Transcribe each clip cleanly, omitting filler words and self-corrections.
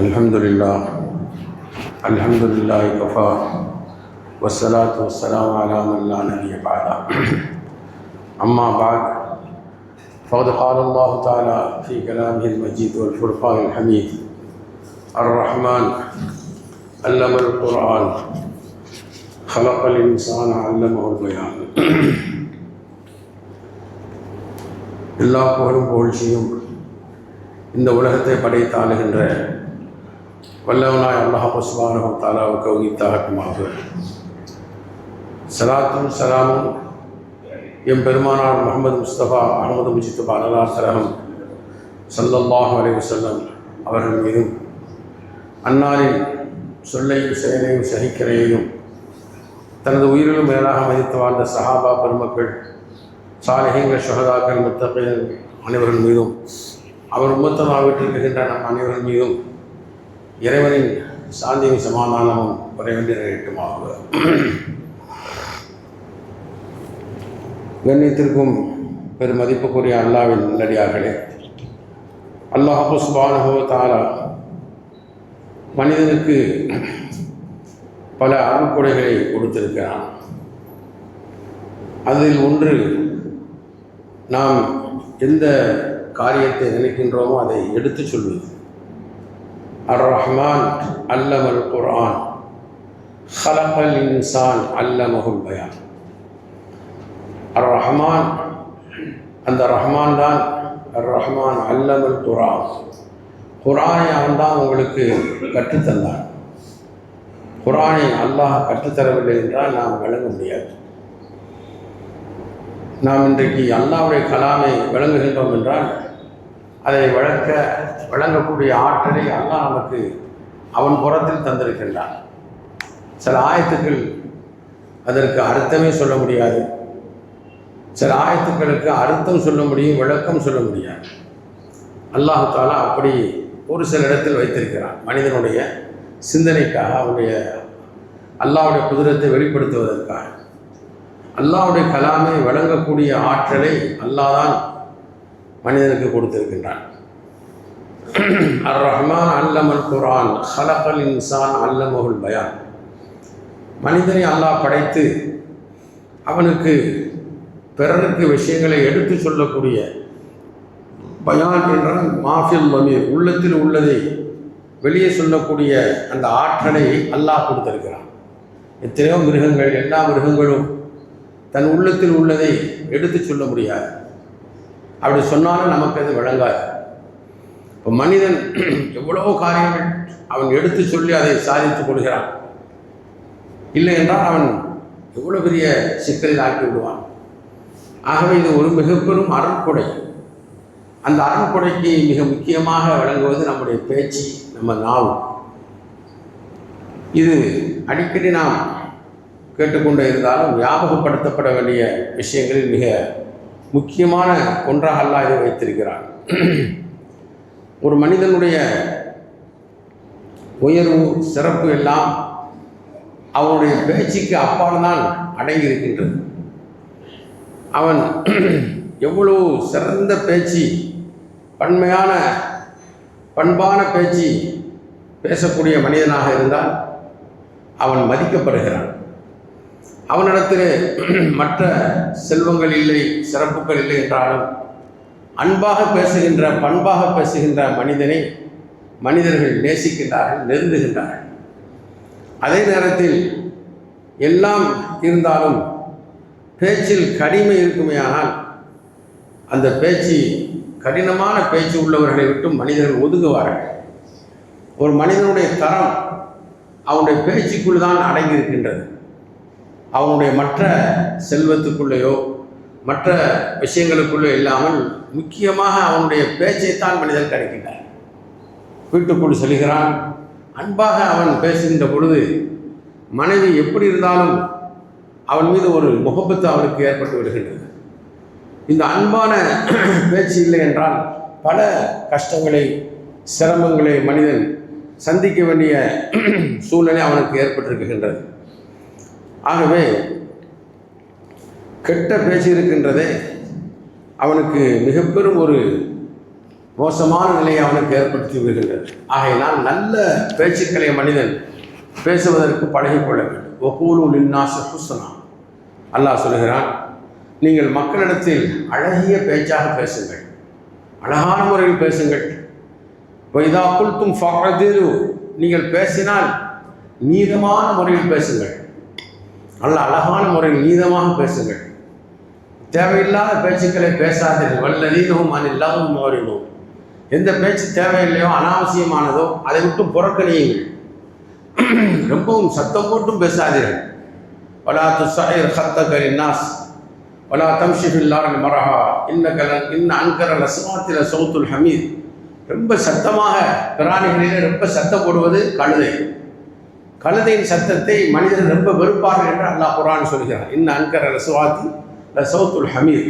الحمد لله كفى والصلاة والسلام على من لا نبي بعده. أما بعد فقد قال الله تعالى في كلامه المجيد والفرقان الحميد: الرحمن علم القرآن خلق الإنسان علمه البيان. எல்லா புகழும் புகழ்ச்சியும் இந்த உலகத்தை படைத்து ஆளுகின்ற வல்லவனாய் அல்லாஹ் சுப்ஹானஹு வ தஆலாவுக்கு உரித்தாகட்டுமாக. ஸலாத்தும் ஸலாமும் எம் பெருமானார் முஹம்மது முஸ்தபா அஹ்மது முஜ்தபா அலைஹி ஸலாம் ஸல்லல்லாஹு அலைஹி வஸல்லம் அவர்கள் மீதும், அன்னாரின் சொல்லையும் செயலையும் சகிக்கரையையும் தனது உயிரிலும் மேலாக மதித்து வாழ்ந்த சஹாபா பெருமக்கள், சாலிஹீன்கள், ஷுஹதாக்கள், முத்தகீன்கள் அனைவர்கள் மீதும், அவர் உம்மத்தமாக வீட்டிருக்கின்ற நம் அனைவர்கள் மீதும் இறைவனின் சாந்தியும் சமாதானமும் குறைவென்று நிறைவேற்றுமாக. கண்ணியத்திற்கும் பெருமதிப்புக்குரிய அல்லாஹ்வின் நல்லடியார்களே, அல்லாஹ் சுப்ஹானஹு வ தஆலா மனிதனுக்கு பல அருள்கொடைகளை கொடுத்திருக்கிறான். அதில் ஒன்று, நாம் எந்த காரியத்தை நினைக்கின்றோமோ அதை எடுத்து சொல்வது. அர்-ரஹ்மான் அல்லமல் குர்ஆன் ஹலகல் இன்சான் அல்லமஹுல் பயான். அர்-ரஹ்மான், அந்த ரஹ்மான் தான் அர்-ரஹ்மான் அல்லமல் குர்ஆன். குர்ஆனை அவன் தான் உங்களுக்கு கற்றுத்தந்தான். குர்ஆனை அல்லாஹ் கற்றுத்தரவில்லை என்றால் நாம் விளங்க முடியாது. நாம் இன்றைக்கு அல்லாஹ்வுடைய கலாமை விளங்குகின்றோம் என்றால் அதை வழங்கக்கூடிய ஆற்றலை அல்லாஹ் நமக்கு அவன் புறத்தில் தந்திருக்கின்றான். சில ஆயத்துக்கள் அதற்கு அர்த்தமே சொல்ல முடியாது, சில ஆயத்துக்களுக்கு அர்த்தம் சொல்ல முடியும், விளக்கம் சொல்ல முடியாது. அல்லாஹ் தஆலா அப்படி ஒரு சில இடத்தில் வைத்திருக்கிறான். மனிதனுடைய சிந்தனைக்காக, அவனுடைய அல்லாஹ்வுடைய குதிரத்தை வெளிப்படுத்துவதற்காக. அல்லாஹ்வுடைய கலாமை வழங்கக்கூடிய ஆற்றலை அல்லாஹ் தான் மனிதனுக்கு கொடுத்திருக்கின்றான். அர்-ரஹ்மான் அல்லமல் குர்ஆன் ஹலகல் இன்சான் அல்லமஹுல் பயான். மனிதனை அல்லாஹ் படைத்து அவனுக்கு பிறருக்கு விஷயங்களை எடுத்து சொல்லக்கூடிய, பயான் என்றால் மாஃபில் லமீர், உள்ளத்தில் உள்ளதை வெளியே சொல்லக்கூடிய அந்த ஆற்றலை அல்லாஹ் கொடுத்திருக்கிறான். எத்தனையோ மிருகங்கள், எல்லா மிருகங்களும் தன் உள்ளத்தில் உள்ளதை எடுத்து சொல்ல முடியாது. அப்படி சொன்னாலும் நமக்கு அது விளங்காது. இப்போ மனிதன் எவ்வளவோ காரியங்கள் அவன் எடுத்து சொல்லி அதை சாதித்துக் கொள்கிறான். இல்லை என்றால் அவன் எவ்வளோ பெரிய சிக்கலில் ஆக்கி விடுவான். ஆகவே இது ஒரு மிக பெரும் அருள்கொடை. அந்த அருள்கொடைக்கு மிக முக்கியமாக விளங்குவது நம்முடைய பேச்சு, நம்ம நாவு. இது அடிக்கடி நாம் கேட்டுக்கொண்டே இருந்தாலும் ஞாபகப்படுத்தப்பட வேண்டிய விஷயங்களில் மிக முக்கியமான ஒன்றாக அல்லாஹ் இதை வைத்திருக்கிறான். ஒரு மனிதனுடைய உயர்வு, சிறப்பு எல்லாம் அவனுடைய பேச்சுக்கு அப்பால் தான் அடங்கி இருக்கின்றது. அவன் எவ்வளவு சிறந்த பேச்சு, பண்பான பேச்சு பேசக்கூடிய மனிதனாக இருந்தால் அவன் மதிக்கப்படுகிறான். அவனிடத்தில் மற்ற செல்வங்கள் இல்லை, சிறப்புகள் இல்லை என்றாலும் அன்பாக பேசுகின்ற, பண்பாக பேசுகின்ற மனிதனை மனிதர்கள் நேசிக்கின்றார்கள், நெருங்குகின்றார்கள். அதே நேரத்தில் எல்லாம் இருந்தாலும் பேச்சில் கடிமை இருக்குமேயானால் அந்த பேச்சு, கடினமான பேச்சு உள்ளவர்களை விட்டு மனிதர்கள் ஒதுங்குவார்கள். ஒரு மனிதனுடைய தரம் அவனுடைய பேச்சுக்குள் தான் அடங்கி இருக்கின்றது. அவனுடைய மற்ற செல்வத்துக்குள்ளேயோ மற்ற விஷயங்களுக்குள்ளே இல்லாமல் முக்கியமாக அவனுடைய பேச்சைத்தான் மனிதன் கிடைக்கின்றான். வீட்டுக்குள் செல்கிறான், அன்பாக அவன் பேசுகின்ற பொழுது மனைவி எப்படி இருந்தாலும் அவன் மீது ஒரு முகப்பத்து அவனுக்கு ஏற்பட்டு விடுகின்றது. இந்த அன்பான பேச்சு இல்லை என்றால் பல கஷ்டங்களை, சிரமங்களை மனிதன் சந்திக்க வேண்டிய சூழ்நிலை அவனுக்கு ஏற்பட்டிருக்கின்றது. ஆகவே கெட்ட பேச்சு இருக்கின்றதே அவனுக்கு மிக பெரும் ஒரு மோசமான நிலையை அவனுக்கு ஏற்படுத்தி விடுகின்றது. ஆகையினால் நல்ல பேச்சுக்களை மனிதன் பேசுவதற்கு பழகிக்கொள்ள வேண்டும். வகூலு லின்னாஸி ஹுஸ்னா, அல்லாஹ் சொல்கிறான், நீங்கள் மக்களிடத்தில் அழகிய பேச்சாக பேசுங்கள், அழகான முறையில் பேசுங்கள். வைதா குல்தும் ஃபஅதிலு, நீங்கள் பேசினால் நீதமான முறையில் பேசுங்கள். நல்ல அழகான முறையில் நீதமாக பேசுங்கள். தேவையில்லாத பேச்சுக்களை பேசாதீர்கள். வல்லதீனஹும் அனில்லாஹும் முஅரிதுன், எந்த பேச்சு தேவையில்லையோ அனாவசியமானதோ அதை விட்டு புறக்கணியுங்கள். ரொம்பவும் சத்தம் போட்டும் பேசாதீர்கள். வலா துஸைர் ஹத்தக லின்னாஸ் வலா தம்ஷி ஃபில் அர்தி மரஹா இன்ன அன்கரல் அஸ்வாத்தி லஸௌத்துல் ஹமீர். ரொம்ப சத்தமாக பிராணிகளிலே ரொம்ப சத்தம் போடுவது கழுதை. கழுதையின் சத்தத்தை மனிதன் ரொம்ப வெறுப்பார்கள் என்று அல்லாஹ் குர்ஆன் சொல்கிறான். இன்ன அன்கரல் அஸ்வாத்தி லஸௌத்துல் ஹமீர்.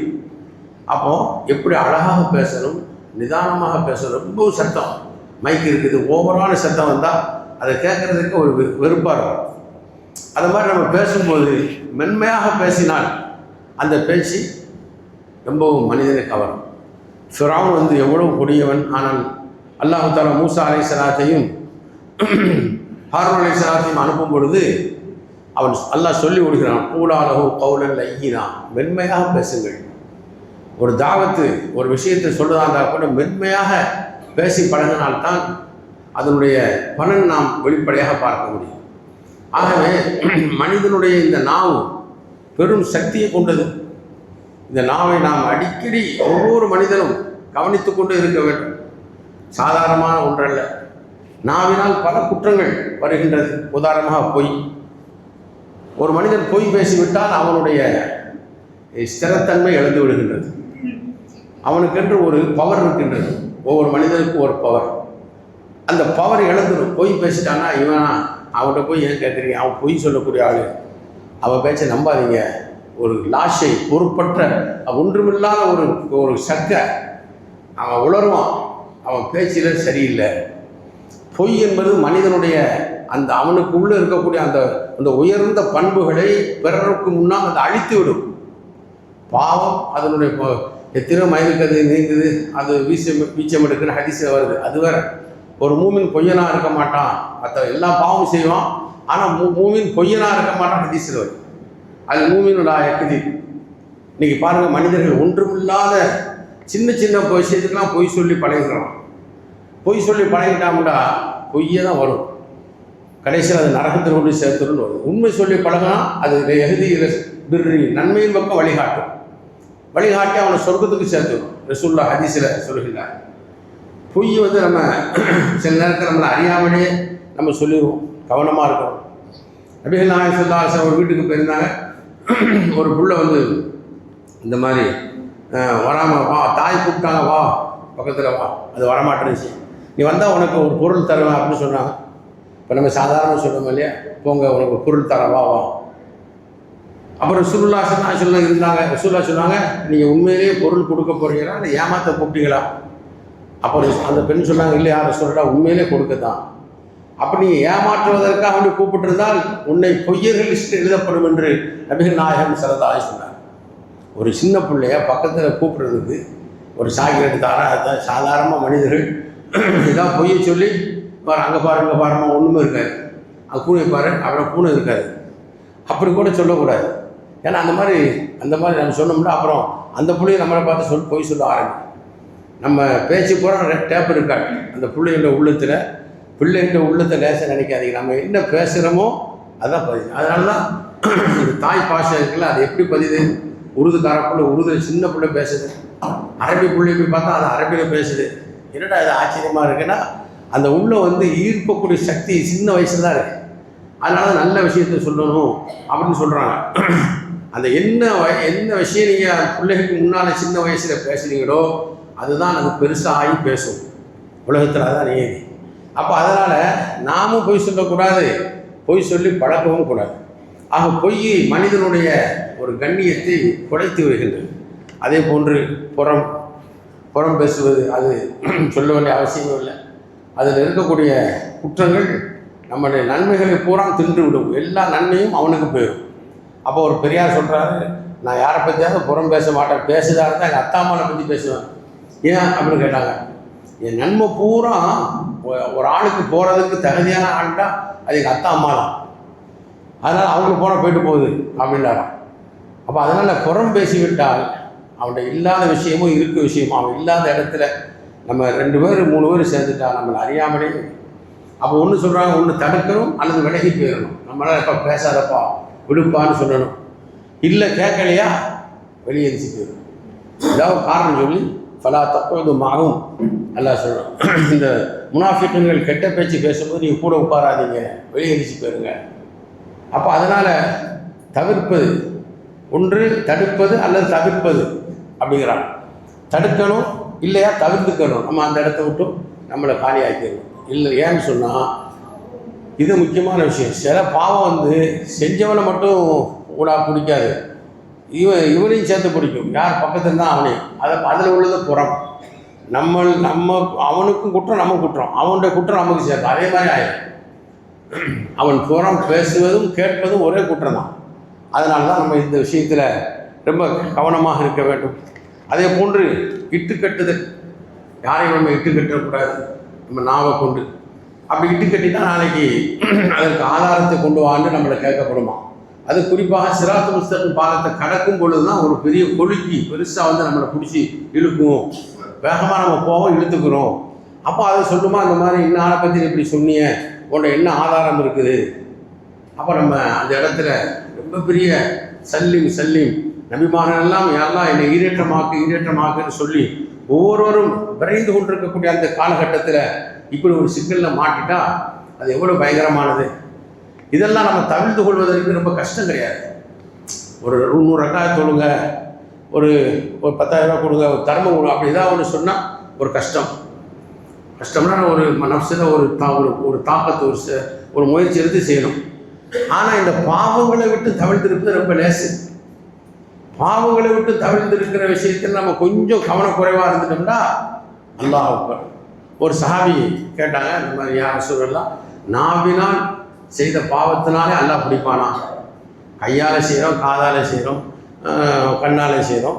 அப்போ எப்படி அழகாக பேசணும், நிதானமாக பேசணும். ரொம்ப சத்தம் மைக் இருக்குது, ஓவரான சத்தம் வந்தால் அதை கேட்குறதுக்கு ஒரு வெறுப்பாக இருக்கும். அது மாதிரி நம்ம பேசும்போது மென்மையாக பேசினால் அந்த பேச்சு ரொம்பவும் மனிதனை கவரும். ஃபிரௌன் வந்து எவ்வளவு கொடியவன். ஆனால் அல்லாஹ் தஆலா மூசா அலைஹிஸ்ஸலாத்தையும் ஹாரூன் அலைஹிஸ்ஸலாத்தையும் அனுப்பும் பொழுது அவன் அல்லாஹ் சொல்லி விடுகிறான், கூலாலஹு கௌலன் லய்யினா, மென்மையாக பேசுங்கள். ஒரு தாவத்து ஒரு விஷயத்தை சொல்லுறதா இருந்தால் கூட மென்மையாக பேசி பழகினால்தான் அதனுடைய பலன் நாம் வெளிப்படையாக பார்க்க முடியும். ஆகவே மனிதனுடைய இந்த நாவு பெரும் சக்தியை கொண்டது. இந்த நாவை நாம் அடிக்கடி ஒவ்வொரு மனிதனும் கவனித்து கொண்டு இருக்க வேண்டும். சாதாரணமான ஒன்றல்ல. நாவினால் பல குற்றங்கள் வருகின்றது. உதாரணமாக பொய். ஒரு மனிதன் பொய் பேசிவிட்டால் அவனுடைய ஸ்திரத்தன்மை இழந்து விடுகின்றது. அவனுக்கென்று ஒரு பவர் இருக்கின்றது. ஒவ்வொரு மனிதனுக்கும் ஒரு பவர். அந்த பவர் இழந்துடும். பொய் பேசிட்டான்னா இவனா அவன்கிட்ட போய் ஏன் கேட்குறீங்க, அவன் பொய் சொல்லக்கூடிய ஆள், அவன் பேச்சை நம்பாதீங்க. ஒரு லாஷை பொறுப்பற்ற ஒன்றுமில்லாத ஒரு சக்க அவன் உளருவான். அவன் பேச்சில் சரியில்லை. பொய் என்பது மனிதனுடைய அந்த அவனுக்கு உள்ளே இருக்கக்கூடிய அந்த உயர்ந்த பண்புகளை பிறருக்கு முன்னால் அதை அழித்து விடும். பாவம் அதனுடைய எத்தனை மயிலுக்கு அது நீங்குது, அது வீச்சம் எடுக்குன்னு ஹதீஸில் வருது. அது வேற. ஒரு மூமின் பொய்யனாக இருக்க மாட்டான், மற்ற எல்லா பாவமும் செய்வான். ஆனால் மூமின் பொய்யனாக இருக்க மாட்டான் ஹதீஸில் வருது. அது மூமினுடைய எக்குதி. இன்றைக்கி பாருங்கள், மனிதர்கள் ஒன்றுமில்லாத சின்ன சின்ன விஷயத்துக்கெல்லாம் பொய் சொல்லி பழகிறான். பொய் சொல்லி பழகிட்டாமுண்டா பொய்யே தான் வரும். கடைசியில் அது நரகத்தில் கொண்டு சேர்த்துன்னு வரும். உண்மை சொல்லி பழகினா அது எகுதியில் பிர்ரி நன்மையின் பக்கம் வழிகாட்டி அவனை சொர்க்கத்துக்கு சேர்த்துடும். ரசூலுல்லாஹ் ஹதீஸில் சொல்கிறார். பொய் வந்து நம்ம சில நேரத்தில் நம்மளை அறியாமலே நம்ம சொல்லிடுவோம். கவனமாக இருக்கணும். நபிகள் நாயகம் ஸல்லல்லாஹு அலைஹி வஸல்லம் ஒரு வீட்டுக்கு போயிருந்தாங்க. ஒரு புள்ள வந்து இந்த மாதிரி வராமல் வா, தாய் கூப்பிட்டாங்க, வா பக்கத்தில் வா, அது வரமாட்டேருச்சு. நீ வந்தால் உனக்கு ஒரு பொருள் தருவேன் அப்படின்னு சொன்னாங்க. இப்போ நம்ம சாதாரண சொல்லுவோம் இல்லையா, போங்க உனக்கு ஒரு பொருள் தரேன், வா வா. அப்புறம் ரசூலுல்லாஹ் ஸல்லல்லாஹு அலைஹி வஸல்லம் இருந்தாங்க. ரசூலுல்லாஹ் சொன்னாங்க, நீங்கள் உண்மையிலேயே பொருள் கொடுக்க போகிறீங்களா இல்லை ஏமாற்ற கூப்பிட்டீங்களா? அப்புறம் அந்த பெண் சொன்னாங்க, இல்லை யார் ரசூலுல்லாஹ் உண்மையிலே கொடுக்கத்தான். அப்படி நீ ஏமாற்றுவதற்காக அப்படி கூப்பிட்டிருந்தால் உன்னை பொய்யர்கள் லிஸ்ட் எழுதப்படும் என்று நபிகள் நாயகம் ஸல்லல்லாஹு அலைஹி வஸல்லம். ஒரு சின்ன பிள்ளைய பக்கத்தில் கூப்பிடுறதுக்கு ஒரு சாக்லேட் தாரா, அதுதான் சாதாரணமாக மனிதர்கள் இதான் பொய்யை சொல்லி பாரு, அங்கே பாருமா ஒன்றுமே இருக்காது, அங்கே பூனை பாரு, அப்புறம் பூனை இருக்காது, அப்படி கூட சொல்லக்கூடாது. ஏன்னா அந்த மாதிரி நம்ம சொன்னோம்னா அப்புறம் அந்த பிள்ளையை நம்மளை பார்த்து பொய் சொல்ல ஆரம்பிக்கும். நம்ம பேச்சு பூரா டேப் இருக்காது அந்த பிள்ளைகள உள்ளத்தில். பிள்ளைகிட்ட உள்ளத்தை லேசாக நினைக்காதீங்க. நம்ம என்ன பேசுகிறோமோ அதான் பதிவு. அதனால தான் இந்த தாய் பாஷை இருக்குல்ல, அது எப்படி பதிவு? உருதுக்காரப்புள்ள உருதில் சின்ன பிள்ளை பேசுது, அரபி பிள்ளை போய் பார்த்தா அது அரபியில் பேசுது. என்னடா இது ஆச்சரியமாக இருக்குன்னா, அந்த உள்ள வந்து ஈர்க்கக்கூடிய சக்தி சின்ன வயசில் தான் இருக்குது. அதனால நல்ல விஷயத்த சொல்லணும் அப்படின்னு சொல்கிறாங்க. அந்த என்ன விஷயம் நீங்கள் பிள்ளைகளுக்கு முன்னால் சின்ன வயசில் பேசுனீங்களோ அதுதான் அது பெருசாக ஆகி பேசும் உலகத்தில். அதான் நீதி. அப்போ அதனால் நாமும் பொய் சொல்லக்கூடாது, பொய் சொல்லி பழக்கவும் கூடாது. ஆக பொய் மனிதனுடைய ஒரு கண்ணியத்தை குறைத்து வருகின்றது. அதே போன்று புறம் பேசுவது அது சொல்ல வேண்டிய அவசியமும் இல்லை. அதில் இருக்கக்கூடிய குற்றங்கள் நம்முடைய நன்மைகளை பூரா தின்று விடும். எல்லா நன்மையும் அவனுக்கு போயிடும். அப்போ ஒரு பெரியார் சொல்கிறாரு, நான் யாரை பற்றியாவது புறம் பேச மாட்டேன், பேசுதா இருந்தால் எங்கள் அத்தாம்மாவை பற்றி பேசுவேன். ஏன் அப்படின்னு கேட்டாங்க. என் நன்மை பூரா ஒரு ஆளுக்கு போகிறதுக்கு தகுதியான ஆள்டா அது எங்கள் அத்தா அம்மா தான், அதனால் அவங்களுக்கு போனால் போயிட்டு போகுது அப்படின்றாராம். அப்போ அதனால் புறம் பேசிவிட்டால் அவன்கிட்ட இல்லாத விஷயமும் இருக்க விஷயமும் அவன் இல்லாத இடத்துல நம்ம 2 பேர் 3 பேர் சேர்ந்துட்டா நம்மளை அறியாமலே. அப்போ ஒன்று சொல்கிறாங்க, ஒன்று தடுக்கணும் அல்லது விலகி போயிடணும். நம்மளால் இப்போ பேசாதப்பா விடுப்பான்னு சொல்லணும். இல்லை கேட்கலையா வெளியே எரிச்சு போயிடும். ஏதாவது காரணம் சொல்லி பலா தப்பதுமாகும் அல்லாஹ் சொல்கிறோம். இந்த முனாஃபிக்குகள் கெட்ட பேச்சு பேசும்போது நீங்கள் கூட உட்காராதீங்க, வெளியே எரிச்சு போயிருங்க. அப்போ அதனால் தவிர்ப்பது ஒன்று, தடுப்பது அல்லது தவிர்ப்பது அப்படிங்கிறாங்க. தடுக்கணும் இல்லையா தவிர்த்துக்கணும். நம்ம அந்த இடத்த விட்டு நம்மளை காலியாக்கிடணும். இல்லை ஏன்னு சொன்னால் இது முக்கியமான விஷயம். சில பாவம் செஞ்சவனை மட்டும் கூட பிடிக்காது, இவனையும் சேர்த்து பிடிக்கும். யார் பக்கத்தில் தான் அவனையும். அதில் உள்ளது புறம். நம்ம அவனுக்கும் குற்றம் நம்ம குற்றம், அவனுடைய குற்றம் நமக்கு சேர்த்து அதே மாதிரி ஆயிடும். அவன் புறம் பேசுவதும் கேட்பதும் ஒரே குற்றம் தான். அதனால தான் நம்ம இந்த விஷயத்தில் ரொம்ப கவனமாக இருக்க வேண்டும். அதே போன்று இட்டுக்கட்டுதல், யாரையும் நம்ம இட்டுக்கட்டக்கூடாது. நம்ம நாவை கொண்டு அப்படி இட்டுக்கட்டினா நாளைக்கு அதற்கு ஆதாரத்தை கொண்டு வான்னு நம்மளை கேட்கப்படுமா. அது குறிப்பாக சிராத்து முஸ்தகிம் பாலத்தை கடக்கும் பொழுது தான் ஒரு பெரிய கொழுக்கி பெருசாக நம்மளை பிடிச்சி இழுக்கும். வேகமாக நம்ம போவோம், இழுத்துக்கிறோம். அப்போ அதை சொல்லுமா, இந்த மாதிரி இன்னும் ஆளை பற்றி இப்படி சொன்னிய, உன்னோட என்ன ஆதாரம் இருக்குது. அப்போ நம்ம அந்த இடத்துல ரொம்ப பெரிய சல்லீம் நபிமாரெல்லாம் யாரெல்லாம் என்னை ஈரேற்றமாக்குன்னு சொல்லி ஒவ்வொருவரும் விரைந்து கொண்டிருக்கக்கூடிய அந்த காலகட்டத்தில் இப்படி ஒரு சிக்கலில் மாட்டிட்டா அது எவ்வளோ பயங்கரமானது. இதெல்லாம் நம்ம தவிர்த்து கொள்வதற்கு ரொம்ப கஷ்டம் கிடையாது. ஒரு 100 ரக்காத் தொழுங்க, ஒரு 10,000 ரூபா கொடுங்க, ஒரு தர்மம் கொடுங்க, அப்படி ஏதாவது ஒன்று சொன்னால் ஒரு கஷ்டம்னா ஒரு மனசில் ஒரு தாக்கத்தை ஒரு முயற்சி எடுத்து செய்யணும். ஆனால் இந்த பாவங்களை விட்டு தவிர்த்திருப்பது ரொம்ப லேசு. பாவங்களை விட்டு தவிர்த்திருக்கிற விஷயத்தில் நம்ம கொஞ்சம் கவனக்குறைவாக இருந்துட்டோம்னா அல்லாஹ் அக்பர். ஒரு சஹாபி கேட்டாங்க, இந்த மாதிரி யார் சொல்லலாம், நாவினால் செய்த பாவத்தினாலே அல்லாஹ் பிடிப்பானா? கையால் செய்கிறோம், காதால் செய்கிறோம், கண்ணால் செய்கிறோம்,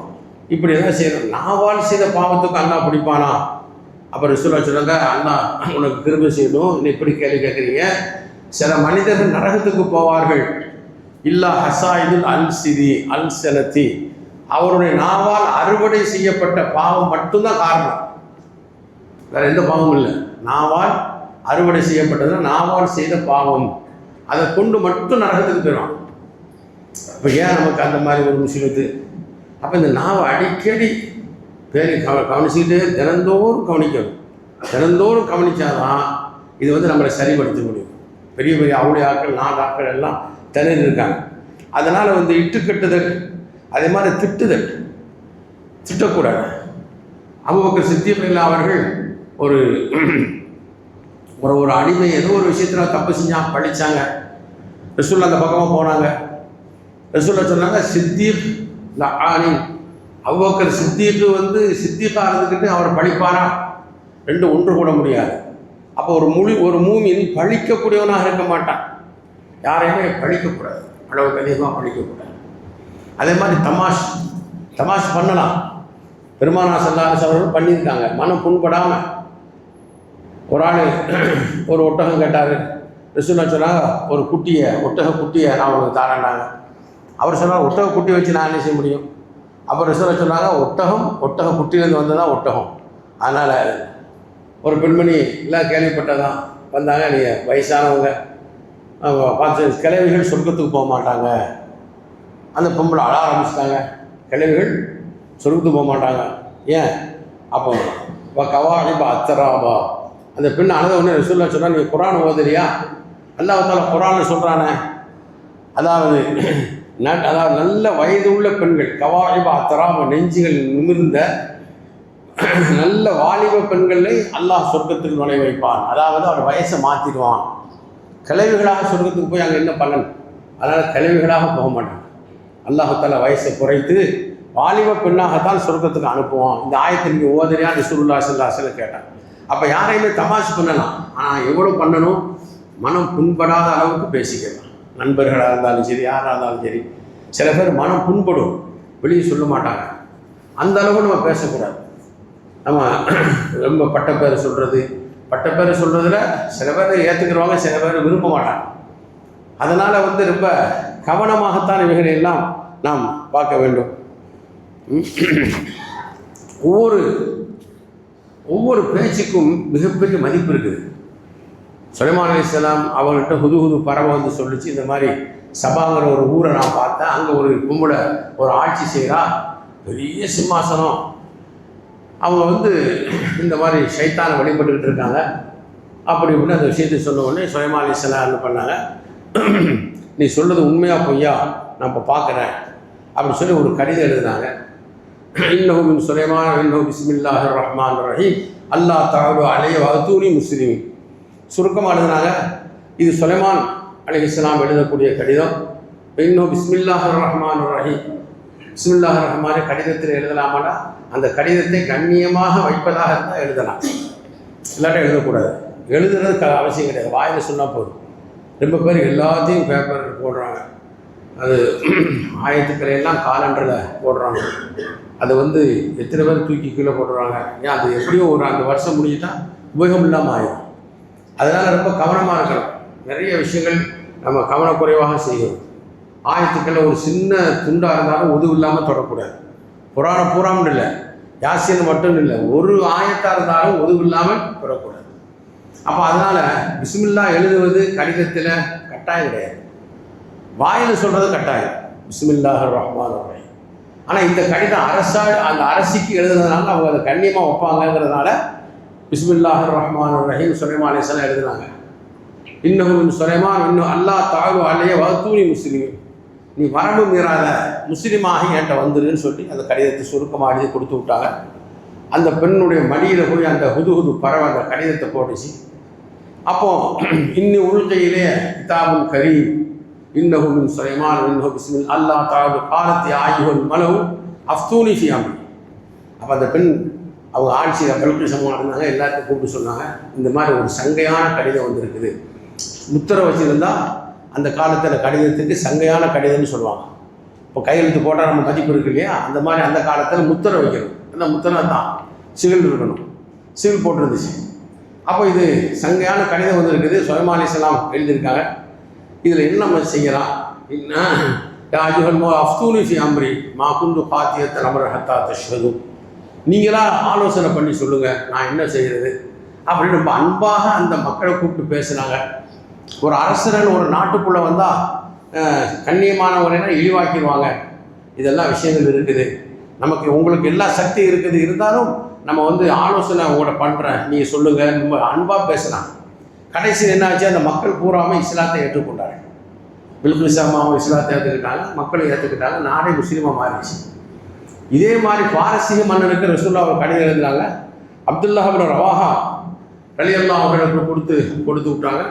இப்படி தான் செய்கிறோம். நாவால் செய்த பாவத்துக்கு அல்லாஹ் பிடிப்பானா? அப்புறம் ரசூலுல்லாஹ் சொன்னாங்க, அல்லாஹ் உனக்கு கிருபை செய்யணும், நீ இப்படி கேள்வி கேட்குறீங்க. சில மனிதர்கள் நரகத்துக்கு போவார்கள். இல்லா ஹசாயிதுல் அல்சனத்தி, அவருடைய நாவால் அறுவடை செய்யப்பட்ட பாவம் மட்டும்தான் காரணம், வேறு எந்த பாவமும் இல்லை. நாவால் அறுவடை செய்யப்பட்டதுன்னா நாவால் செய்த பாவம், அதை கொண்டு மட்டும் நரகத்துக்கு போயிடும். இப்போ ஏன் நமக்கு அந்த மாதிரி ஒரு முசீபத்து? அப்போ இந்த நாவை அடிக்கடி கவனிச்சுக்கிட்டு தினந்தோறும் கவனிச்சாதான் இது நம்மளை சரிப்படுத்த முடியும். பெரிய பெரிய ஆட்கள் 4 ஆட்கள் எல்லாம் திணறி இருக்காங்க. அதனால் இட்டுக்கட்டுதல், அதே மாதிரி திட்டக்கூடாது. அபூபக்கர் சித்திக் அவர்கள் ஒரு அடிமை ஏதோ ஒரு விஷயத்தில் தப்பு செஞ்சான், பழிச்சாங்க. ரசூல் அந்த பக்கமாக போனாங்க. ரசூல் சொன்னாங்க, சித்திக் லஆனி, அபூபக்கர் சித்திக்கு சித்திக்காக இருந்துக்கிட்டு அவர் பழிப்பாரா? 2 ஒன்று கூட முடியாது. அப்போ ஒரு மூமின் பழிக்கக்கூடியவனாக இருக்க மாட்டான். யாரையுமே பழிக்கக்கூடாது, அளவுக்கு அதிகமாக பழிக்கக்கூடாது. அதே மாதிரி தமாஷ் பண்ணலாம். பெருமானார் ஸல்லல்லாஹு அலைஹி வஸல்லம் பண்ணியிருக்காங்க, மனம் புண்படாமல். ஒரு ஆள் ஒரு ஒட்டகம் கேட்டார். ரசூலுல்லாஹ் சொன்னாங்க, ஒரு ஒட்டக குட்டியை நான் உனக்கு தாரேன்னாங்க. அவர் சொன்னார், ஒட்டக குட்டி வச்சு நான் என்ன செய்ய முடியும்? அப்போ ரசூலுல்லாஹ் சொன்னாங்க, ஒட்டக குட்டியிலேருந்து வந்ததான் ஒட்டகம். அதனால் ஒரு பெண்மணி எல்லாம் கேள்விப்பட்டதான் வந்தாங்க, நீங்கள் வயசானவங்க பார்த்து, கிழவிகள் சொர்க்கத்துக்கு போக மாட்டாங்க. அந்த பொம்பளை அழ ஆரம்பிச்சிட்டாங்க, கிழவிகள் சொர்க்கத்துக்கு போக மாட்டாங்க. ஏன்? அப்போ கவாலிபா அத்தராபா, அந்த பெண் அழுத உடனே ரசூலுல்லாஹ் சொன்னால், நீங்கள் குர்ஆன் ஓதுறியா? அல்லாஹ் தஆலா குர்ஆனில் சொல்கிறானே, அதாவது நல்ல வயது உள்ள பெண்கள், கவாலிபா அத்தராபா, நெஞ்சுகள் நிமிர்ந்த நல்ல வாலிப பெண்களை அல்லாஹ் சொர்க்கத்துக்கு நுழை வைப்பான். அதாவது அவர் வயசை மாற்றிடுவான். கிழவிகளாக சொர்க்கத்துக்கு போய் அங்கே என்ன பலன்? அதனால் கிழவிகளாக போக மாட்டாங்க. அல்லாஹ் தஆலா வயசை குறைத்து வாலிப பெண்ணாகத்தான் சொர்க்கத்துக்கு அனுப்புவான். இந்த ஆயத்தை நீங்கள் ஓதுறியா ரசூலுல்லாஹி ஸல்லல்லாஹு அலைஹி வஸல்லம் கேட்டாங்க. அப்போ யாரையுமே தமாஷ் பண்ணலாம், ஆனால் எவ்வளோ பண்ணணும்? மனம் புண்படாத அளவுக்கு பேசிக்கலாம். நண்பர்களாக இருந்தாலும் சரி, யாராக இருந்தாலும் சரி. சில பேர் மனம் புண்படும், வெளியே சொல்ல மாட்டாங்க. அந்த அளவு நம்ம பேசக்கூடாது. நம்ம ரொம்ப பட்டப்பேர் சொல்கிறது, பட்டப்பேர் சொல்கிறதுல சில பேர் ஏற்றுக்கிறவங்க, சில பேர் விரும்ப மாட்டாங்க. அதனால் வந்து ரொம்ப கவனமாகத்தான் இவைகளை எல்லாம் நாம் பார்க்க வேண்டும். ஒவ்வொரு பேச்சுக்கும் மிகப்பெரிய மதிப்பு இருக்குது. சுலைமான் அலைஹிஸ்ஸலாம் அவங்கள்ட்ட ஹுது பறவை வந்து சொல்லிச்சு, இந்த மாதிரி சபாங்கிற ஒரு ஊரை நான் பார்த்தேன், அங்கே ஒரு கும்பலை ஒரு ஆட்சி செய்கிறா, பெரிய சிம்மாசனம், அவங்க வந்து இந்த மாதிரி ஷைத்தானை வழிபட்டுக்கிட்டு இருக்காங்க அப்படி இப்படின்னு அந்த விஷயத்தை சொன்ன உடனே சுலைமான் அலைஹிஸ்ஸலாம் என்ன பண்ணாங்க, நீ சொல்கிறது உண்மையா பொய்யா நான் இப்போ பார்க்குறேன் அப்படின்னு சொல்லி ஒரு கடிதம் எழுதினாங்க. இன்னஹு மின் சுலைமான் இன்னஹு பிஸ்மில்லாஹிர் ரஹ்மானிர் ரஹீம் அல்லா தஅலு அலைஹி வஅத்தூனி முஸ்லிமீன். சுருக்கமாக எழுதினாங்க, இது சுலைமான் அலைஹிஸ்ஸலாம் எழுதக்கூடிய கடிதம். இன்னஹு பிஸ்மில்லாஹிர் ரஹ்மானிர் ரஹீம், பிஸ்மில்லாஹிர் ரஹ்மான் கடிதத்தில் எழுதலாமான்னா அந்த கடிதத்தை கண்ணியமாக வைப்பதாக இருந்தால் எழுதலாம், இல்லாட்ட எழுதக்கூடாது. எழுதுறதுக்கு அவசியம் கிடையாது, வாயில் சொன்னால் போதும். ரொம்ப பேர் எல்லாத்தையும் பேப்பர் போடுறாங்க, அது ஆயத்துக்களை எல்லாம் காலண்டரில் போடுறாங்க, அதை வந்து எத்தனை பேர் தூக்கி கீழே போடுறாங்க. ஏன் அது எப்படியும் ஒரு அந்த வருஷம் முடிஞ்சுட்டா உபயோகம் இல்லாமல் ஆயிடும். அதனால் ரொம்ப கவனமாக இருக்கணும். நிறைய விஷயங்கள் நம்ம கவனக்குறைவாக செய்கிறோம். ஆயத்துக்களில் ஒரு சின்ன துண்டாக இருந்தாலும் உதவு இல்லாமல் தொடக்கூடாது. புராணம் பூராமல் இல்லை, யாசின்னு மட்டும் இல்லை, ஒரு ஆயத்தாக இருந்தாலும் உதவு இல்லாமல் தொடக்கூடாது. அப்போ அதனால் பிஸ்மில்லா எழுதுவது கடிதத்தில் கட்டாயம் கிடையாது, வாயில் சொல்கிறது கட்டாயம், பிஸ்மில்லாஹிர் ரஹ்மானிர் ரஹீம். ஆனால் இந்த கடிதம் அந்த அரசிக்கு எழுதுனதுனால அவங்க அதை கண்ணியமாக வைப்பாங்கங்கிறதுனால பிஸ்மில்லாஹிர் ரஹ்மானிர் ரஹீம் சுலைமான் அலைஹிஸ்ஸலாம் எழுதுனாங்க. இன்னஹு மின் சுலைமான் இன்னும் அல்லா தஅலு அலைஹி வஅத்தூனி முஸ்லிமீன், நீ வரம்பு மீறாத முஸ்லீமாக என்கிட்ட வந்துருன்னு சொல்லி அந்த கடிதத்தை சுருக்கமாக எழுதி கொடுத்து விட்டாங்க. அந்த பெண்ணுடைய மடியில் போய் அந்த ஹுது பறவை அந்த கடிதத்தை போட்டுச்சு. அப்போது இன்னி உள்கையிலே கிதாபுல் கரீம் இன்னஹு மின் சுலைமான் இன்னஹு பிஸ்மில் அல்லா தஅலு காலத்தி ஆயுல் மலவு அஃப்தூனி ஃபி அம்ரி. அப்போ அந்த பெண் அவங்க ஆட்சியில் பல்கிசமாக இருந்தாங்க, எல்லாத்தையும் கூப்பிட்டு சொன்னாங்க, இந்த மாதிரி ஒரு சங்கையான கடிதம் வந்திருக்குது. முத்திரை வச்சுருந்தா அந்த காலத்தில் கடிதத்துக்கு சங்கையான கடிதம்னு சொல்லுவாங்க. இப்போ கையெழுத்து போட்டால் நம்ம மதிப்பு இருக்கு இல்லையா, அந்த மாதிரி அந்த காலத்தில் முத்திரை வைக்கணும். அந்த முத்திரை தான் சிவில் இருக்கணும், சிவில் போட்டிருந்துச்சு. அப்போ இது சங்கையான கடிதம் வந்திருக்குது, சுலைமான் அலைஹிஸ்ஸலாம் எழுதியிருக்காங்க. இதில் என்ன நம்ம செய்யலாம், அஃப்தூனி ஃபி அம்ரி மா குந்து பாத்தியத்தல் அம்ர ஹத்தா தஷ்ஹது, நீங்களாக ஆலோசனை பண்ணி சொல்லுங்கள் நான் என்ன செய்கிறது அப்படின்னு ரொம்ப அன்பாக அந்த மக்களை கூப்பிட்டு பேசுனாங்க. ஒரு அரசரன் ஒரு நாட்டுக்குள்ளே வந்தால் கண்ணியமானவரைனா இழிவாக்கிடுவாங்க. இதெல்லாம் விஷயங்கள் இருக்குது. நமக்கு உங்களுக்கு எல்லா சக்தி இருக்குது, இருந்தாலும் நம்ம வந்து ஆலோசனை உங்களோட பண்ணுறேன், நீங்கள் சொல்லுங்கள், ரொம்ப அன்பாக பேசினாங்க. கடைசியில் என்னாச்சு, அந்த மக்கள் பூராமல் இஸ்லாத்தை ஏற்றுக்கொண்டாங்க. பில்கிஸாமாவும் இஸ்லாத்தை ஏற்றுக்கிட்டாங்க, மக்களும் ஏற்றுக்கிட்டாங்க, நாடே முஸ்லீமாக மாறிடுச்சு. இதே மாதிரி பாரசீக மன்னனுக்கு ரசூலுல்லாஹ் அவர் கடிதம் எழுதுனாங்க. அப்துல்லாஹ் இப்னு ரவாஹா ரலியல்லாஹு அவர்களுக்கு கொடுத்து விட்டாங்க.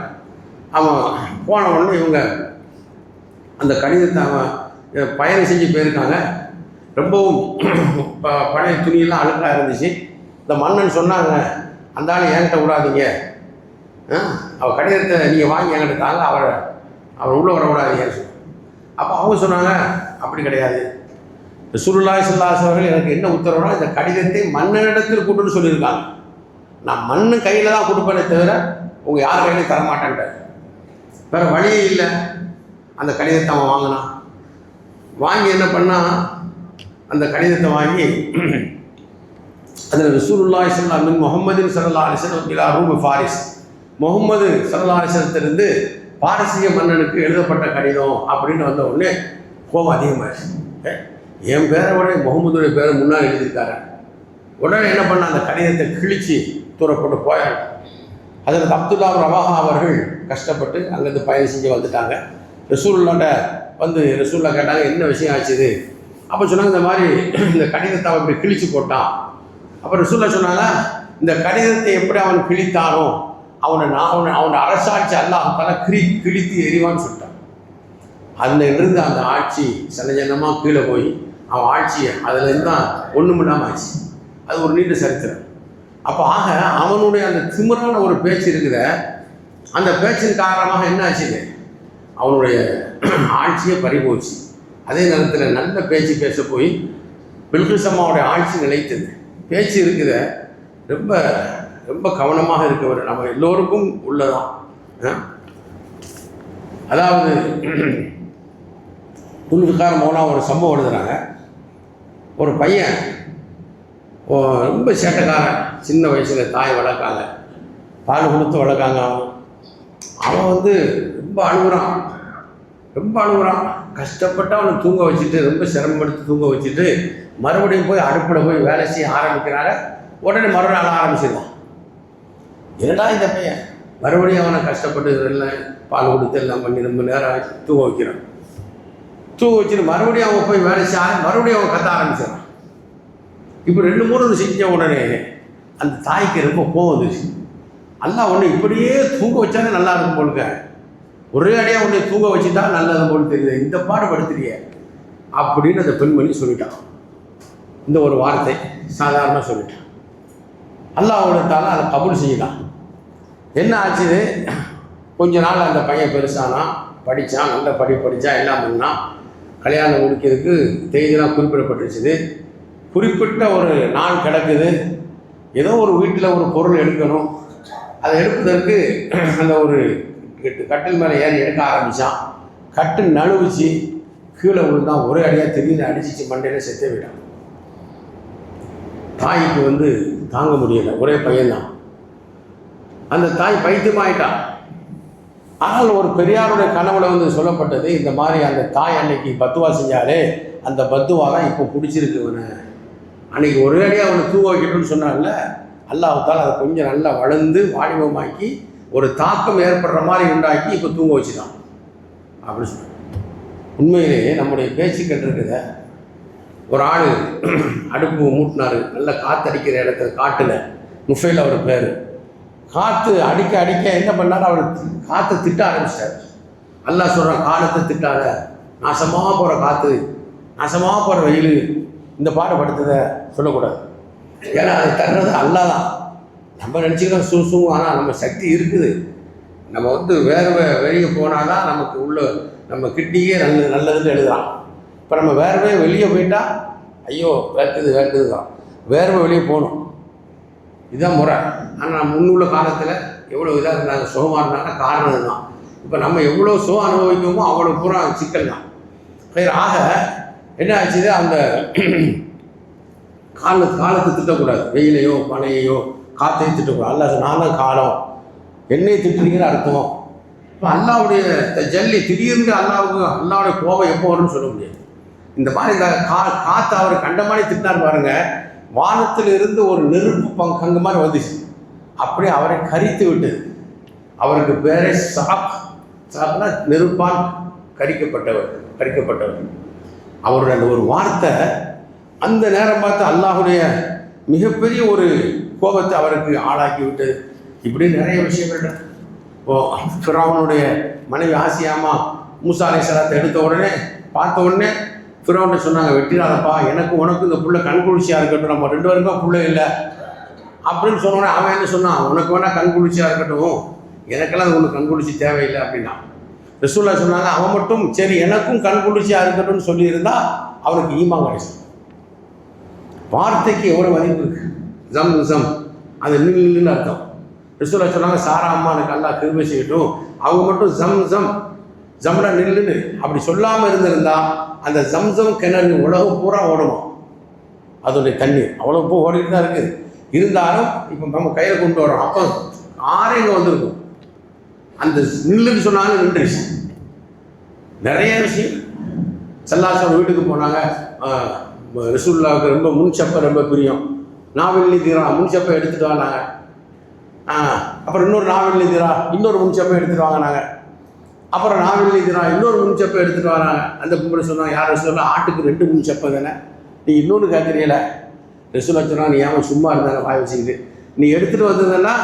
அவன் போன உடனே இவங்க அந்த கடிதத்தை அவன் பயணம் செஞ்சு போயிருக்காங்க. ரொம்பவும் பழைய துணியெல்லாம் அழுக்காக இருந்துச்சு. இந்த மன்னன் சொன்னாங்க, அந்த ஆள் என்கிட்ட விடாதீங்க, அவள் கடிதத்தை நீங்கள் வாங்கி என்கிட்ட தாங்க, அவர் உள்ளே வர விடாதீங்கன்னு சொல்லி. அப்போ அவங்க சொன்னாங்க, அப்படி கிடையாது, ரசூலுல்லாஹி ஸல்லல்லாஹு அலைஹி வஸல்லம் எனக்கு என்ன உத்தரவுனா இந்த கடிதத்தை மன்னனிடத்தில் கூட்டுன்னு சொல்லியிருக்காங்க, நான் மண்ணு கையில் தான் கொடுப்பேனே தவிர உங்கள் யார் கையிலையும் தரமாட்டேன்ட்டார். வேறு வழியே இல்லை. அந்த கடிதத்தை அவன் வாங்கினான். வாங்கி என்ன பண்ணால், அந்த கடிதத்தை வாங்கி அதில் ரசூலுல்லாஹி ஸல்லல்லாஹு அலைஹி வஸல்லம் முஹம்மதின் ஸல்லல்லாஹு அலைஹி வஸல்லம் இலா ரூம் ஃபாரிஸ், முகம்மது ஸல்லல்லாஹு அலைஹி வஸல்லத்திலிருந்து பாரசீக மன்னனுக்கு எழுதப்பட்ட கடிதம் அப்படின்னு வந்த உடனே கோபம் அதிகமாகிடுச்சு. என் பேரை விட முகமதுடைய பேரை முன்னாடி எழுதியிருக்காரு. உடனே என்ன பண்ண, அந்த கடிதத்தை கிழிச்சு தூரப்பட்டு போயாங்க. அதில் அப்துல்லாஹ் ரவாஹா அவர்கள் கஷ்டப்பட்டு அங்கேருந்து பயணம் செஞ்சு வந்துட்டாங்க. ரசூலுல்லாஹ்ட்ட வந்து ரசூலுல்லா கேட்டாங்க, என்ன விஷயம் ஆச்சுது? அப்போ சொன்னாங்க, இந்த மாதிரி இந்த கடிதத்தை அவன் இப்படி கிழிச்சு போட்டான். அப்போ ரசூலுல்லாஹ் சொன்னாங்க, இந்த கடிதத்தை எப்படி அவன் கிழித்தானோ அவனை அரசாட்சி அல்லாஹ் தஆலா கிழித்து எறிவான்னு சொல்லிட்டான். அதில் இருந்து அந்த ஆட்சி சலஜனமாக கீழே போய் அவன் ஆட்சியை அதுலேருந்து தான் ஒன்றுமில்லாமல் ஆச்சு. அது ஒரு நீண்ட சரித்திரம். அப்போ ஆக அவனுடைய அந்த திமிரான ஒரு பேச்சு இருக்குத, அந்த பேச்சின் காரணமாக என்ன ஆச்சுது, அவனுடைய ஆட்சியை பறிபோச்சு. அதே நேரத்தில் நல்ல பேச்சு பேச போய் பில்கிஸ் அம்மாவுடைய ஆட்சி நிலைத்தது. பேச்சு இருக்குத ரொம்ப ரொம்ப கவனமாக இருக்கவர். நம்ம எல்லோருக்கும் உள்ளதான். அதாவது துல்ஃபிகார் மௌலா ஒரு சம்பவம் எழுதுறாங்க. ஒரு பையன் ரொம்ப சேட்டைக்காரன், சின்ன வயசில் தாய் வளர்க்காங்க, பால் கொடுத்து வளர்க்காங்க. அவன் ரொம்ப அழுகுறான். கஷ்டப்பட்டு அவனை தூங்க வச்சுட்டு, ரொம்ப சிரமப்படுத்தி தூங்க வச்சுட்டு, மறுபடியும் போய் அடுப்பில் போய் வேலை செய்ய ஆரம்பிக்கிறாங்க. உடனே மறுநாள் ஆரம்பிச்சிடலாம். என்னடா இந்த பையன் மறுபடியும் அவனை கஷ்டப்பட்டு எல்லாம் பால் கொடுத்து எல்லாம் பண்ணி ரொம்ப நேரம் தூங்க வைக்கிறான். தூங்க வச்சுட்டு மறுபடியும் அவன் போய் வேலை செய்ய மறுபடியும் அவன் கத்த ஆரம்பிச்சிடறான். இப்போ 2-3 செஞ்ச உடனே அந்த தாய்க்கு ரொம்ப கோவம் வந்துச்சு. அல்லாஹ் உன்னை இப்படியே தூங்க வச்சாலே நல்லா இருக்கும் போலுக்க, ஒரே அடியாக உன்னை தூங்க வச்சுட்டா நல்லது போல தெரியுது, இந்த பாடுபடுத்துறிய அப்படின்னு அந்த பெண்மணி சொல்லிட்டான். இந்த ஒரு வார்த்தை சாதாரணமாக சொல்லிட்டான். அல்லாஹ்வுத்தால அதை கபூல் செய்யலாம். என்ன ஆச்சுது, கொஞ்ச நாள் அந்த பையன் பெருசானான், படித்தான், நல்ல படித்தான், எல்லாம் பண்ணான். கல்யாணம் முடிக்கிறதுக்கு தேதிலாம் குறிப்பிடப்பட்டுருச்சுது. குறிப்பிட்ட ஒரு நாள் கிடக்குது. ஏதோ ஒரு வீட்டில் ஒரு பொருள் எடுக்கணும். அதை எடுப்பதற்கு அந்த ஒரு கட்டில் மேலே ஏறி எடுக்க ஆரம்பித்தான். கட்டு நழுவிச்சு கீழே விழுந்தான். ஒரே அடியாக திடீர்னு அடிச்சிச்சு, மண்டையில் செத்தே விட்டான். தாய்க்கு தாங்க முடியலை, ஒரே பையன்தான். அந்த தாய் பைத்தியமாயிட்டான். ஆனால் ஒரு பெரியாருடைய கனவுல சொல்லப்பட்டது, இந்த மாதிரி அந்த தாய் அன்னைக்கு பத்துவா செஞ்சாலே அந்த பத்துவா தான் இப்போ பிடிச்சிருக்கு அவனை. அன்னைக்கு ஒரே அடியாக அவனை தூங்க வைக்கணும்னு சொன்னால அல்லாஹ்வுத்தால அதை கொஞ்சம் நல்லா வளர்ந்து வாலிபமாக்கி ஒரு தாக்கம் ஏற்படுற மாதிரி உண்டாக்கி இப்போ தூங்க வச்சுதான் அப்படின்னு சொன்னாங்க. உண்மையிலேயே நம்முடைய பேச்சு கேட்டிருக்குத. ஒரு ஆள் அடுப்பு மூட்டினார், நல்லா காற்றடிக்கிற இடத்துல, காட்டில், நுஃபைல் அவர் பேர். காற்று அடிக்க அடிக்க என்ன பண்ணார், அவர் காற்றை திட்ட ஆரம்பிச்சிட்டார். அல்லாஹ் சொல்கிறான், காலத்தை திட்டாத, நாசமாக போகிற காற்று, நாசமாக போகிற வெயில், இந்த பாடுபடுத்ததை சொல்லக்கூடாது. ஏன்னா அதை தர்றது அல்லாஹ் தான். நம்ம நினச்சிக்கிறோம் சூசும், ஆனால் நம்ம சக்தி இருக்குது. நம்ம வேறு வெளியே போனால் தான் நமக்கு உள்ள நம்ம கிட்னியே நல்லதுன்னு எழுதுறான். இப்போ நம்ம வேர்வை வெளியே போயிட்டால் ஐயோ வேர்க்குது தான், வேர்வை வெளியே போகணும், இதுதான் முறை. ஆனால் முன்னுள்ள காலத்தில் எவ்வளோ இதாக இருந்தாங்க, சுகமாக இருந்தாங்கன்னா காரணம் இதுதான். இப்போ நம்ம எவ்வளோ சுகம் அனுபவிக்கணுமோ அவ்வளோ பூரா சிக்கல் தான். ஆக என்ன ஆச்சுது, அந்த காலத்தை திட்டக்கூடாது, வெயிலையோ மழையையோ காற்றையும் திட்டக்கூடாது. அல்லா நான் தான் காலம், என்னை திட்டுறீங்கிற அர்த்தம். இப்போ அல்லாவுடைய ஜல்லி திடீர்னு அல்லாவுடைய கோபம் எப்போ வரும்னு சொல்ல முடியாது. இந்த மாதிரி இந்த காற்று அவர் கண்ட மாதிரி திட்டினார் பாருங்க, வானத்தில் இருந்து ஒரு நெருப்பு கங்கு மாதிரி வந்துச்சு, அப்படியே அவரை கரித்து விட்டது. அவருக்கு பேரே சாப்னா நெருப்பால் கரிக்கப்பட்டவர். அவருடைய அந்த ஒரு வார்த்தை அந்த நேரம் பார்த்து அல்லாஹுடைய மிகப்பெரிய ஒரு கோபத்தை அவருக்கு ஆளாக்கி விட்டது. இப்படி நிறைய விஷயங்கள். ஃபிரௌனுடைய மனைவி ஆசியாமா மூசா அலைஹிஸ்ஸலாத்தை எடுத்த உடனே பார்த்த உடனே ஃபிரௌன்ட்ட சொன்னாங்க, வெட்டினாதப்பா, எனக்கு உனக்கு இந்த புள்ள கண்குளிர்ச்சியாக இருக்கட்டும், நம்ம 2 பேருக்கும் புள்ள இல்லை அப்படின்னு சொன்னோடனே அவன் என்ன சொன்னான், உனக்கு வேணால் கண்குளிர்ச்சியாக இருக்கட்டும், எனக்கெல்லாம் அது ஒன்று கண்குளிர்ச்சி தேவையில்லை அப்படின்னா. ரசூலுல்லாஹ் சொன்னாங்க, அவன் மட்டும் சரி எனக்கும் கண்குளிர்ச்சியாக இருக்கட்டும்னு சொல்லியிருந்தா அவனுக்கு ஈமான் கிடைக்கும். வார்த்தைக்கு எவ்வளோ மதிப்பு இருக்கு. ஜம் அது நில்லுன்னு அர்த்தம். ரசூலுல்லாஹ் சொன்னாங்க, சாரா அம்மா எனக்கு அல்லாஹ் கிருபை செய்யட்டும், அவங்க மட்டும் ஜம்னா நில்லுன்னு அப்படி சொல்லாமல் இருந்திருந்தா அந்த ஜம்சம் கிணறு உலகம் பூரா ஓடுமா, அதோடைய தண்ணீர் அவ்வளோ பூ ஓடிட்டு தான் இருக்குது. இருந்தாலும் இப்போ நம்ம கையில் கொண்டு வரோம், அப்போ ஆறே இங்கே வந்திருக்கும். அந்த நில்லுன்னு சொன்னாலும் நின்றுச்சு. நிறைய விஷயம். சல்லாசம் வீட்டுக்கு போனாங்க, ரசூலுல்லாஹ்வுக்கு ரொம்ப முன்சப்பை ரொம்ப பிரியம். நாவல் தீரா முன்சப்பை எடுத்துகிட்டு வாங்க. அப்புறம் இன்னொரு நாவல் தீரா இன்னொரு முன்சப்பை எடுத்துகிட்டு வாங்கினாங்க. அப்புறம் நாவல் தீரா இன்னொரு முன்சப்பை எடுத்துகிட்டு வராங்க. அந்த பொம்பளை சொன்னாங்க, யார் ரசூலுல்லாஹ், ஆட்டுக்கு 2 முன்சப்பை தானே, நீ இன்னொன்று கேட்குறீல. ரசூலுல்லாஹ் சொன்னாங்க, நீ ஏன் சும்மா இருந்தாங்க வாய் வச்சுக்கிட்டு, நீ எடுத்துகிட்டு வந்ததென்னா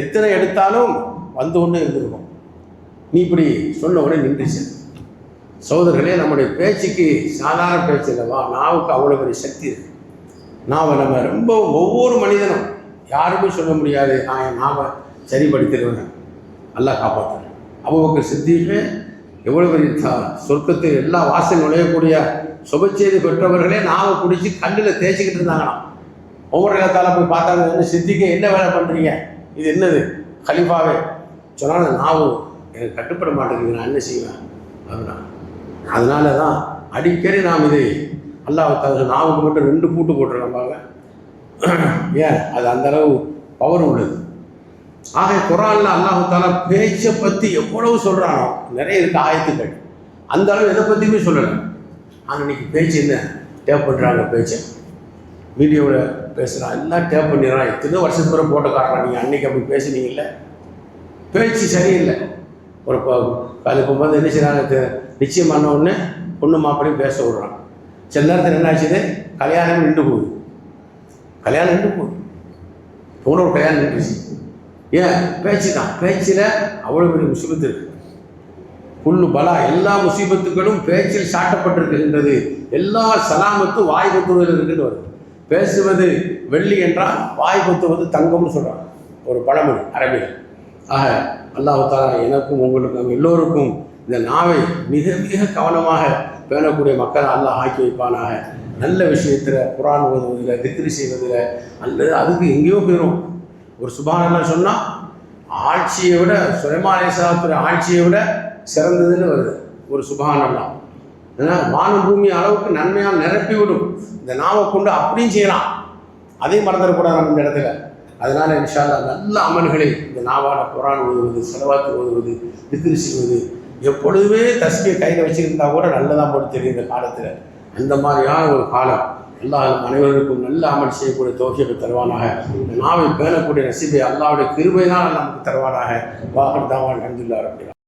எத்தனை எடுத்தாலும் வந்து ஒன்று இருந்திருக்கும், நீ இப்படி சொன்ன உடனே நின்றுச்சு. சகோதரர்களே, நம்முடைய பேச்சுக்கு சாதாரண பேச்சு இல்லைவா, நாவுக்கு அவ்வளோ பெரிய சக்தி இருக்குது. நாவை நம்ம ரொம்ப ஒவ்வொரு மனிதனும் யாருமே சொல்ல முடியாது, நான் என் நாவை சரிப்படுத்திடுவேன், அல்லாஹ் காப்பாற்றுறேன். அபூபக்கர் சித்தீக்கே எவ்வளோ பெரிய சொர்க்கத்தில் எல்லா வாசல் நுழையக்கூடிய சுபச்செய்தி பெற்றவர்களே நாவை பிடிச்சி கண்ணில் தேய்ச்சிக்கிட்டு இருந்தாங்களாம். உமர் ரலியல்லாஹு போய் பார்த்தாங்க, என்ன சித்திக்கு என்ன வேலை பண்ணுறீங்க, இது என்னது கலீஃபாவே சொன்னாலும் நாவும் எனக்கு கட்டுப்பட மாட்டேங்குது, நான் என்ன செய்வேன் அப்படின்னா. அதனால தான் அடிக்கடி நாம் இதை அல்லாஹ் நாவுக்கு மட்டும் 2 பூட்டு போட்டுருக்கோம் பாருங்க. ஏன் அது அந்தளவு பவர் உள்ளது. ஆக குர்ஆனில் அல்லாஹ் தஆலா பேச்சை பற்றி எவ்வளவு சொல்கிறானோ, நிறைய இருக்குது ஆயத்துக்கள், அந்த அளவு எதை பற்றியுமே சொல்லலை. ஆனால் இன்றைக்கி பேச்சு என்ன டேப் பண்ணுறாங்க, பேச்சை வீடியோவில் பேசுகிறான், எல்லாம் டேப் பண்ணிடுறான், எத்தனை வருஷத்துக்கு பிறகு போட்டு காட்டுறான். நீங்கள் அன்றைக்கி அப்படி பேசுனீங்கல்ல, பேச்சு சரியில்லை. ஒரு இப்போ வந்து என்ன செய்கிறாங்க, நிச்சயம் பண்ண உடனே பொண்ணு மாப்பிளையும் பேச விடுறான். சில நேரத்தில் என்ன ஆச்சுது, கல்யாணம் நின்று போகுது, கல்யாணம் நின்று போகுது, போன ஒரு கல்யாணம் நின்றுச்சு. ஏன் பேச்சு தான், பேச்சில் அவ்வளோ பெரிய முசீபத்து இருக்குது. புல்லு பலா, எல்லா முசீபத்துக்களும் பேச்சில் சாட்டப்பட்டிருக்கின்றது. எல்லா சலாமத்தும் வாய் கொத்துவதில் இருக்குன்னு வருது. பேசுவது வெள்ளி என்றால் வாய் கொத்துவது தங்கம்னு சொல்கிறான் ஒரு பழமொழி அரபியில். ஆக அல்லாஹ் தஆலா எனக்கும் உங்களுக்கும் எல்லோருக்கும் இந்த நாவை மிக மிக கவனமாக பேணக்கூடிய மக்கள் அல்லாஹ் ஆக்கி வைப்பானாக. நல்ல விஷயத்தில் குர்ஆன் ஓதுவதில், திக்ரு செய்வதில், அல்லது அதுக்கு எங்கேயோ போயிடும். ஒரு சுப்ஹானல்லாஹ் சொன்னால் ஆட்சியை விட, சுலைமான் அலைஹிஸ்ஸலாத்துடைய ஆட்சியை விட சிறந்ததுன்னு வருது ஒரு சுப்ஹானல்லாஹ். ஏன்னா வானம் பூமி அளவுக்கு நன்மையால் நிரப்பி விடும். இந்த நாவை கொண்டு அப்படியும் செய்யலாம், அதையும் மறந்துடக்கூடாது நம்ம இந்த இடத்துல. அதனால் இன்ஷா அல்லாஹ் நல்ல அமல்களை இந்த நாவால் குர்ஆன் ஓதுவது, ஸலவாத் ஓதுவது, திக்ரு செய்வது, எப்பொழுதுமே தஸ்பீஹ் கையில் வச்சுருந்தா கூட நல்லதாக போட்டு தெரியும் இந்த காலத்தில். அந்த மாதிரியான ஒரு காலம் அல்லாஹ் அனைவருக்கும் நல்ல அமல் செய்யக்கூடிய தௌஃபீக் தருவானாக. இந்த நாவை பேணக்கூடிய நசீபை அல்லாஹ்வுடைய கிருபை தான் நமக்கு தருவானாக. வாஹர் தாவான் அல்ஹம்துலில்லாஹ் ரப்பில் ஆலமீன்.